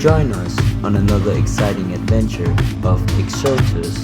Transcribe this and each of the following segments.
Join us on another exciting adventure of Exotus.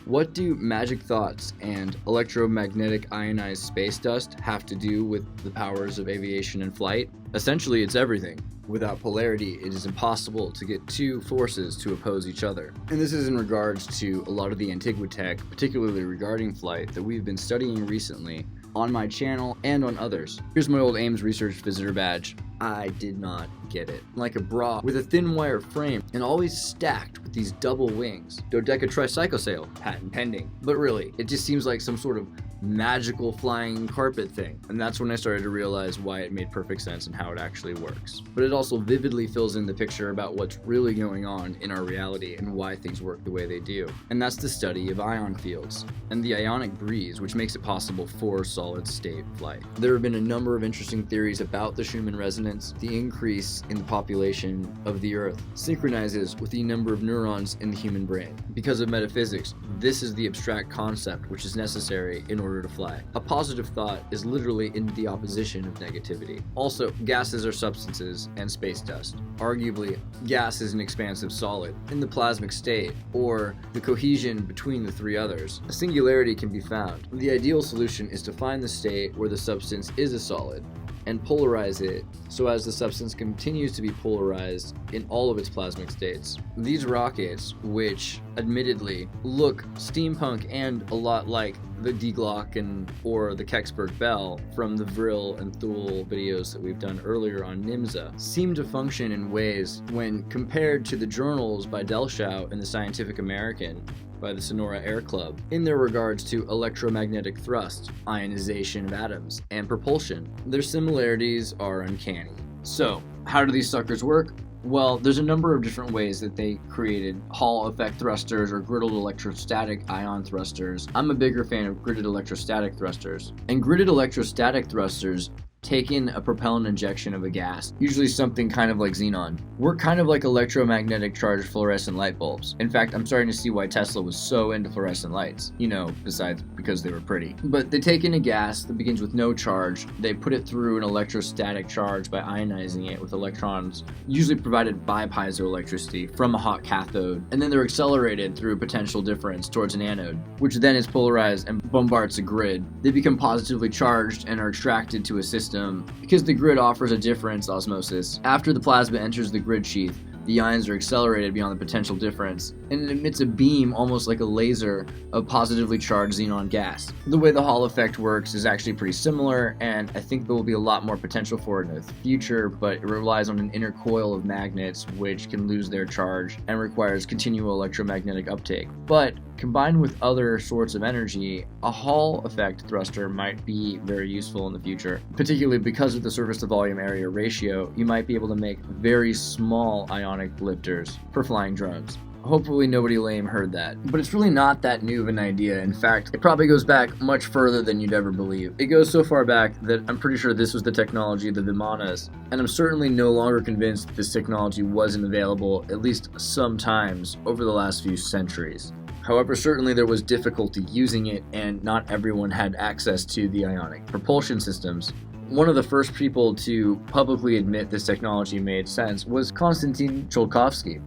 What do magic thoughts and electromagnetic ionized space dust have to do with the powers of aviation and flight? Essentially, it's everything. Without polarity, it is impossible to get two forces to oppose each other. And this is in regards to a lot of the antiquitech, particularly regarding flight, that we've been studying recently on my channel and on others. Here's my old Ames Research Visitor badge. I did not get it. Like a bra with a thin wire frame and always stacked with these double wings. Dodeca tricyclosail, patent pending. But really, it just seems like some sort of magical flying carpet thing. And that's when I started to realize why it made perfect sense and how it actually works. But it also vividly fills in the picture about what's really going on in our reality and why things work the way they do. And that's the study of ion fields and the ionic breeze, which makes it possible for solid state flight. There have been a number of interesting theories about the Schumann resonance. The increase in the population of the Earth synchronizes with the number of neurons in the human brain. Because of metaphysics, this is the abstract concept which is necessary in order to fly. A positive thought is literally in the opposition of negativity. Also, gases are substances and space dust. Arguably, gas is an expansive solid in the plasmic state, or the cohesion between the three others. A singularity can be found. The ideal solution is to find the state where the substance is a solid and polarize it so as the substance continues to be polarized in all of its plasmic states. These rockets, which admittedly look steampunk and a lot like the Die Glock or the Kecksburg Bell from the Vril and Thule videos that we've done earlier on NIMSA, seem to function in ways when compared to the journals by Delschow and the Scientific American by the Sonora Air Club in their regards to electromagnetic thrust, ionization of atoms, and propulsion. Their similarities are uncanny. So, how do these suckers work? Well, there's a number of different ways that they created Hall effect thrusters or griddled electrostatic ion thrusters. I'm a bigger fan of gridded electrostatic thrusters. And gridded electrostatic thrusters take in a propellant injection of a gas, usually something kind of like xenon. Work kind of like electromagnetic charged fluorescent light bulbs. In fact, I'm starting to see why Tesla was so into fluorescent lights, besides because they were pretty. But they take in a gas that begins with no charge, they put it through an electrostatic charge by ionizing it with electrons, usually provided by piezoelectricity from a hot cathode, and then they're accelerated through potential difference towards an anode, which then is polarized and bombards a grid. They become positively charged and are extracted to a system because the grid offers a difference osmosis. After the plasma enters the grid sheath, the ions are accelerated beyond the potential difference, and it emits a beam almost like a laser of positively charged xenon gas. The way the Hall effect works is actually pretty similar, and I think there will be a lot more potential for it in the future, but it relies on an inner coil of magnets which can lose their charge and requires continual electromagnetic uptake. But combined with other sorts of energy, a Hall effect thruster might be very useful in the future. Particularly because of the surface to volume area ratio, you might be able to make very small ionic lifters for flying drones. Hopefully nobody lame heard that. But it's really not that new of an idea. In fact, it probably goes back much further than you'd ever believe. It goes so far back that I'm pretty sure this was the technology of the Vimanas, and I'm certainly no longer convinced that this technology wasn't available at least sometimes over the last few centuries. However, certainly there was difficulty using it, and not everyone had access to the ionic propulsion systems. One of the first people to publicly admit this technology made sense was Konstantin Tsiolkovsky.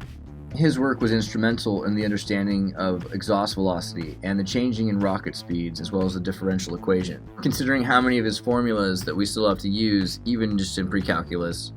His work was instrumental in the understanding of exhaust velocity and the changing in rocket speeds, as well as the differential equation. Considering how many of his formulas that we still have to use, even just in pre-calculus,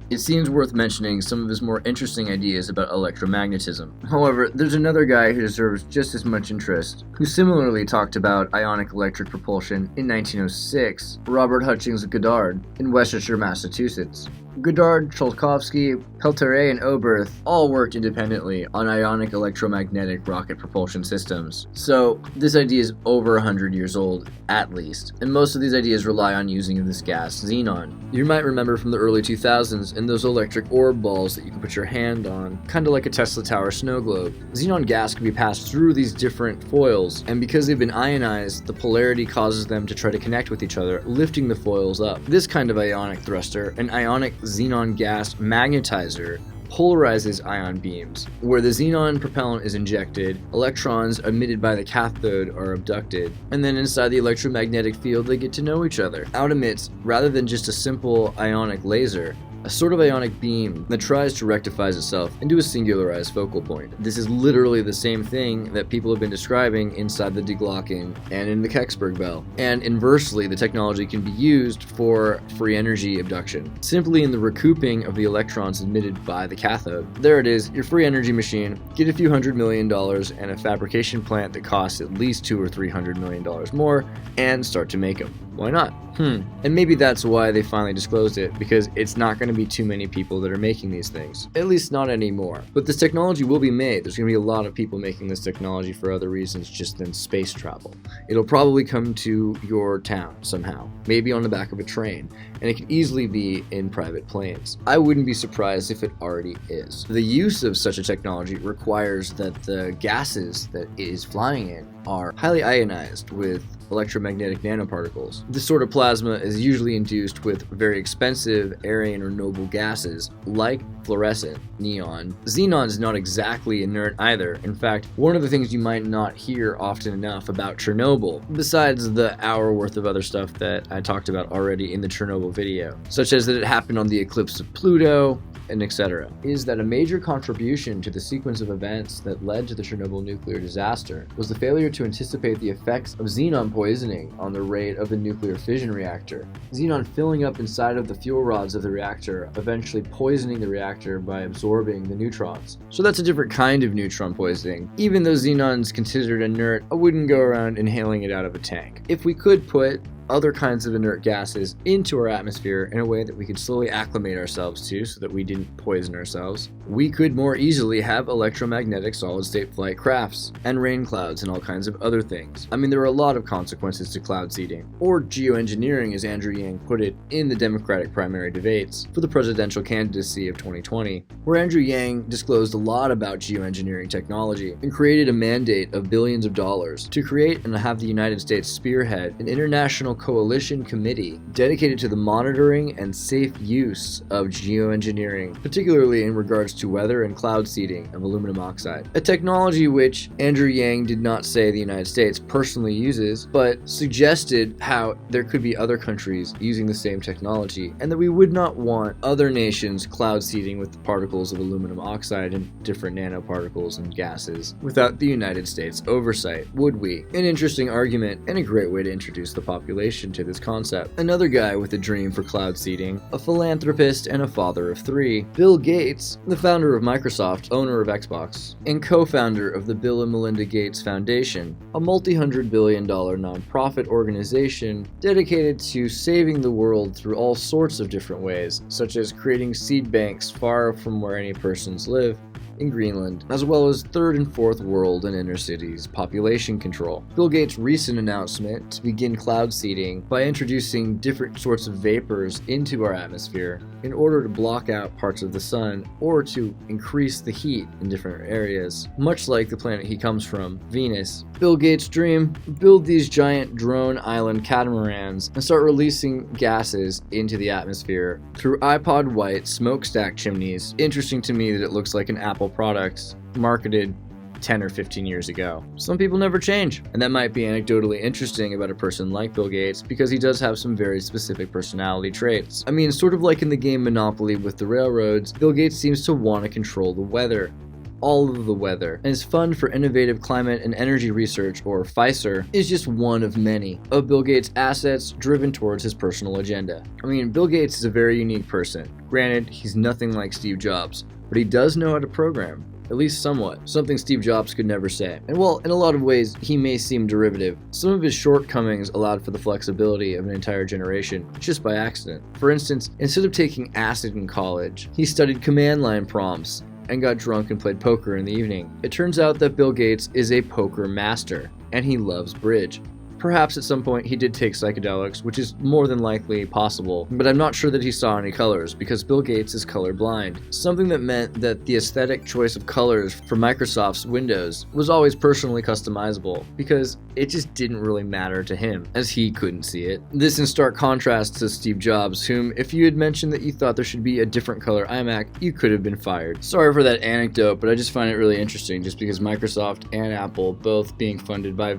it seems worth mentioning some of his more interesting ideas about electromagnetism. However, there's another guy who deserves just as much interest, who similarly talked about ionic electric propulsion in 1906, Robert Hutchings Goddard in Worcestershire, Massachusetts. Goddard, Tsiolkovsky, Peltier, and Oberth all worked independently on ionic electromagnetic rocket propulsion systems. So this idea is over 100 years old, at least, and most of these ideas rely on using this gas, xenon. You might remember from the early 2000s in those electric orb balls that you can put your hand on, kind of like a Tesla Tower snow globe. Xenon gas can be passed through these different foils, and because they've been ionized, the polarity causes them to try to connect with each other, lifting the foils up. This kind of ionic thruster, an ionic xenon gas magnetizer, polarizes ion beams, where the xenon propellant is injected, electrons emitted by the cathode are abducted, and then inside the electromagnetic field they get to know each other. Out emits, rather than just a simple ionic laser, a sort of ionic beam that tries to rectify itself into a singularized focal point. This is literally the same thing that people have been describing inside the De Glocken and in the Kecksburg bell. And inversely, the technology can be used for free energy abduction, simply in the recouping of the electrons emitted by the cathode. There it is, your free energy machine. Get a few $100 million and a fabrication plant that costs at least $200 or $300 million more, and start to make them. Why not? And maybe that's why they finally disclosed it, because it's not going to be too many people that are making these things. At least not anymore. But this technology will be made. There's going to be a lot of people making this technology for other reasons just than space travel. It'll probably come to your town somehow, maybe on the back of a train, and it could easily be in private planes. I wouldn't be surprised if it already is. The use of such a technology requires that the gases that it is flying in are highly ionized with electromagnetic nanoparticles. This sort of plasma is usually induced with very expensive Aryan or noble gases like fluorescent, neon. Xenon is not exactly inert either. In fact, one of the things you might not hear often enough about Chernobyl, besides the hour worth of other stuff that I talked about already in the Chernobyl video, such as that it happened on the eclipse of Pluto, and etc., is that a major contribution to the sequence of events that led to the Chernobyl nuclear disaster was the failure to anticipate the effects of xenon poisoning on the rate of the nuclear fission reactor. Xenon filling up inside of the fuel rods of the reactor, eventually poisoning the reactor by absorbing the neutrons. So that's a different kind of neutron poisoning. Even though xenon's considered inert, I wouldn't go around inhaling it out of a tank. If we could put other kinds of inert gases into our atmosphere in a way that we could slowly acclimate ourselves to so that we didn't poison ourselves, we could more easily have electromagnetic solid-state flight crafts and rain clouds and all kinds of other things. I mean, there are a lot of consequences to cloud seeding, or geoengineering as Andrew Yang put it in the Democratic primary debates for the presidential candidacy of 2020, where Andrew Yang disclosed a lot about geoengineering technology and created a mandate of billions of dollars to create and have the United States spearhead an international coalition committee dedicated to the monitoring and safe use of geoengineering, particularly in regards to weather and cloud seeding of aluminum oxide. A technology which Andrew Yang did not say the United States personally uses, but suggested how there could be other countries using the same technology, and that we would not want other nations cloud seeding with particles of aluminum oxide and different nanoparticles and gases without the United States oversight, would we? An interesting argument and a great way to introduce the population to this concept. Another guy with a dream for cloud seeding, a philanthropist and a father of three, Bill Gates, the founder of Microsoft, owner of Xbox, and co-founder of the Bill and Melinda Gates Foundation, a multi-$100 billion nonprofit organization dedicated to saving the world through all sorts of different ways, such as creating seed banks far from where any persons live, in Greenland, as well as third and fourth world and inner cities population control. Bill Gates' recent announcement to begin cloud seeding by introducing different sorts of vapors into our atmosphere in order to block out parts of the sun or to increase the heat in different areas, much like the planet he comes from, Venus. Bill Gates' dream: build these giant drone island catamarans and start releasing gases into the atmosphere through iPod white smokestack chimneys. Interesting to me that it looks like an Apple product marketed 10 or 15 years ago. Some people never change, and that might be anecdotally interesting about a person like Bill Gates because he does have some very specific personality traits. I mean, sort of like in the game Monopoly with the railroads, Bill Gates seems to want to control the weather. All of the weather, and his Fund for Innovative Climate and Energy Research, or FICER, is just one of many of Bill Gates' assets driven towards his personal agenda. I mean, Bill Gates is a very unique person. Granted, he's nothing like Steve Jobs, but he does know how to program, at least somewhat, something Steve Jobs could never say. And while in a lot of ways he may seem derivative, some of his shortcomings allowed for the flexibility of an entire generation just by accident. For instance, instead of taking acid in college, he studied command line prompts and got drunk and played poker in the evening. It turns out that Bill Gates is a poker master, and he loves bridge. Perhaps at some point he did take psychedelics, which is more than likely possible, but I'm not sure that he saw any colors because Bill Gates is colorblind. Something that meant that the aesthetic choice of colors for Microsoft's Windows was always personally customizable because it just didn't really matter to him, as he couldn't see it. This in stark contrast to Steve Jobs, whom if you had mentioned that you thought there should be a different color iMac, you could have been fired. Sorry for that anecdote, but I just find it really interesting just because Microsoft and Apple, both being funded by a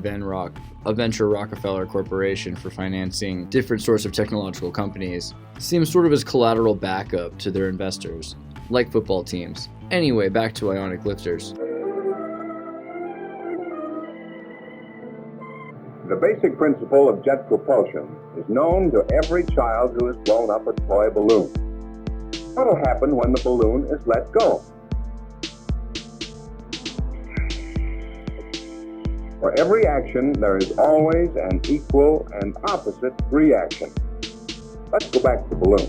venture Rockefeller Corporation for financing different sorts of technological companies, seem sort of as collateral backup to their investors, like football teams. Anyway, back to ionic lifters. The basic principle of jet propulsion is known to every child who has blown up a toy balloon. What will happen when the balloon is let go? For every action, there is always an equal and opposite reaction. Let's go back to the balloon.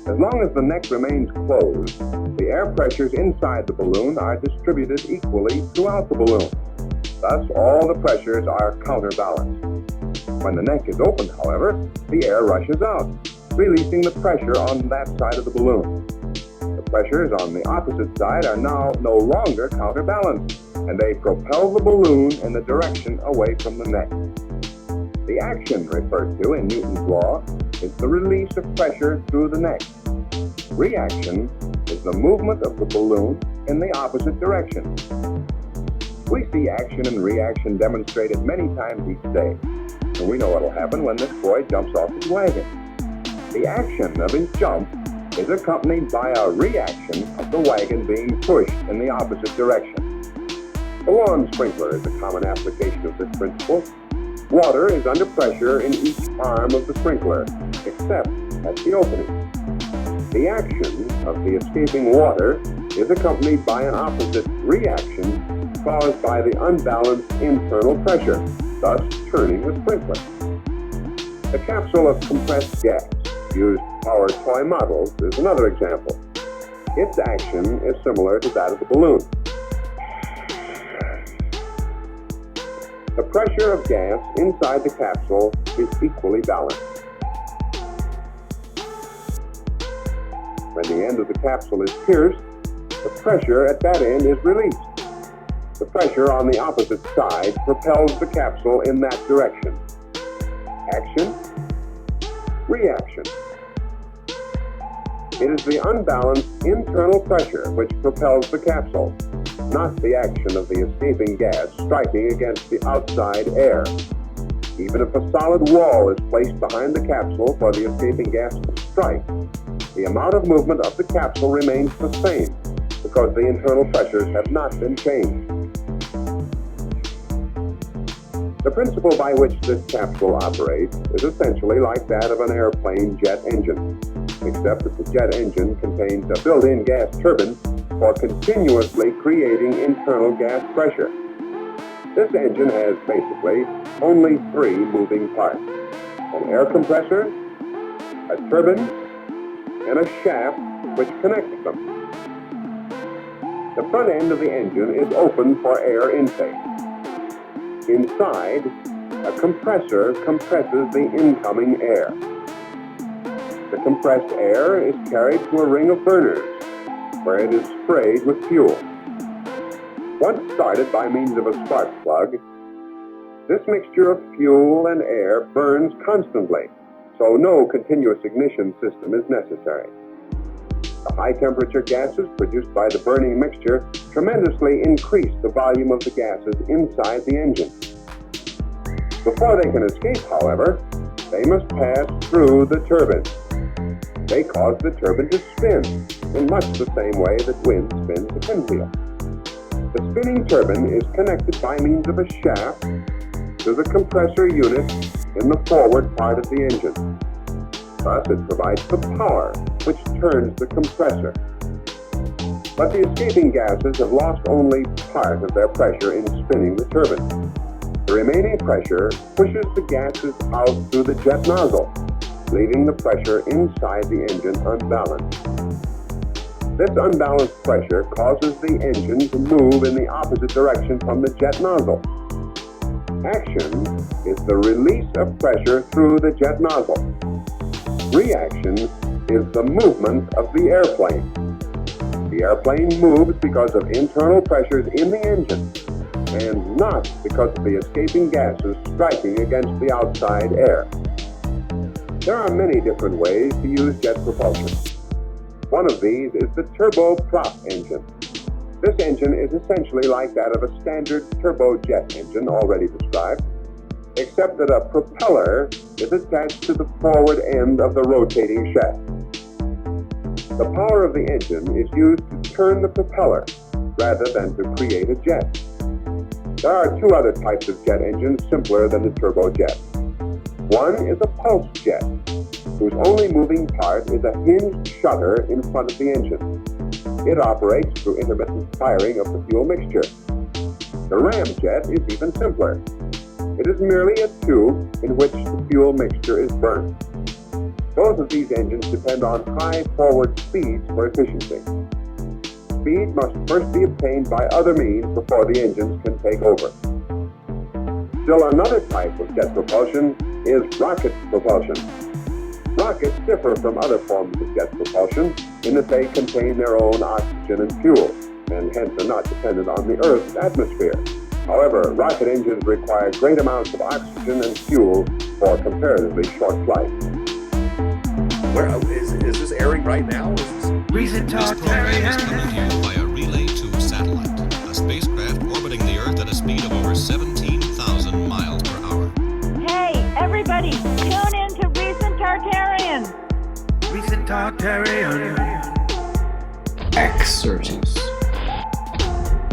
As long as the neck remains closed, the air pressures inside the balloon are distributed equally throughout the balloon. Thus, all the pressures are counterbalanced. When the neck is opened, however, the air rushes out, releasing the pressure on that side of the balloon. The pressures on the opposite side are now no longer counterbalanced, and they propel the balloon in the direction away from the neck. The action referred to in Newton's law is the release of pressure through the neck. Reaction is the movement of the balloon in the opposite direction. We see action and reaction demonstrated many times each day, and we know what will happen when this boy jumps off his wagon. The action of his jump is accompanied by a reaction of the wagon being pushed in the opposite direction. The lawn sprinkler is a common application of this principle. Water is under pressure in each arm of the sprinkler, except at the opening. The action of the escaping water is accompanied by an opposite reaction caused by the unbalanced internal pressure, thus turning the sprinkler. The capsule of compressed gas used to power toy models is another example. Its action is similar to that of the balloon. The pressure of gas inside the capsule is equally balanced. When the end of the capsule is pierced, the pressure at that end is released. The pressure on the opposite side propels the capsule in that direction. Action, reaction. It is the unbalanced internal pressure which propels the capsule, not the action of the escaping gas striking against the outside air. Even if a solid wall is placed behind the capsule for the escaping gas to strike, the amount of movement of the capsule remains the same because the internal pressures have not been changed. The principle by which this capsule operates is essentially like that of an airplane jet engine, except that the jet engine contains a built-in gas turbine for continuously creating internal gas pressure. This engine has basically only three moving parts: an air compressor, a turbine, and a shaft which connects them. The front end of the engine is open for air intake. Inside, a compressor compresses the incoming air. The compressed air is carried to a ring of burners, where it is sprayed with fuel. Once started by means of a spark plug, this mixture of fuel and air burns constantly, so no continuous ignition system is necessary. The high-temperature gases produced by the burning mixture tremendously increase the volume of the gases inside the engine. Before they can escape, however, they must pass through the turbine. They cause the turbine to spin in much the same way that wind spins a pinwheel. The spinning turbine is connected by means of a shaft to the compressor unit in the forward part of the engine. Thus, it provides the power which turns the compressor. But the escaping gases have lost only part of their pressure in spinning the turbine. The remaining pressure pushes the gases out through the jet nozzle, leaving the pressure inside the engine unbalanced. This unbalanced pressure causes the engine to move in the opposite direction from the jet nozzle. Action is the release of pressure through the jet nozzle. Reaction is the movement of the airplane. The airplane moves because of internal pressures in the engine and not because of the escaping gases striking against the outside air. There are many different ways to use jet propulsion. One of these is the turboprop engine. This engine is essentially like that of a standard turbojet engine already described, except that a propeller is attached to the forward end of the rotating shaft. The power of the engine is used to turn the propeller rather than to create a jet. There are two other types of jet engines simpler than the turbojet. One is a pulse jet, whose only moving part is a hinged shutter in front of the engine. It operates through intermittent firing of the fuel mixture. The ramjet is even simpler. It is merely a tube in which the fuel mixture is burnt. Both of these engines depend on high forward speeds for efficiency. Speed must first be obtained by other means before the engines can take over. Still another type of jet propulsion is rocket propulsion. Rockets differ from other forms of jet propulsion in that they contain their own oxygen and fuel, and hence are not dependent on the Earth's atmosphere. However, rocket engines require great amounts of oxygen and fuel for comparatively short flights. Where is this airing right now? This program is coming to you via relay to satellite, a spacecraft orbiting the Earth at a speed of over 17,000 miles per hour. Hey, everybody, tune in to Recent Tartarian. Recent Tartarian. Exertus.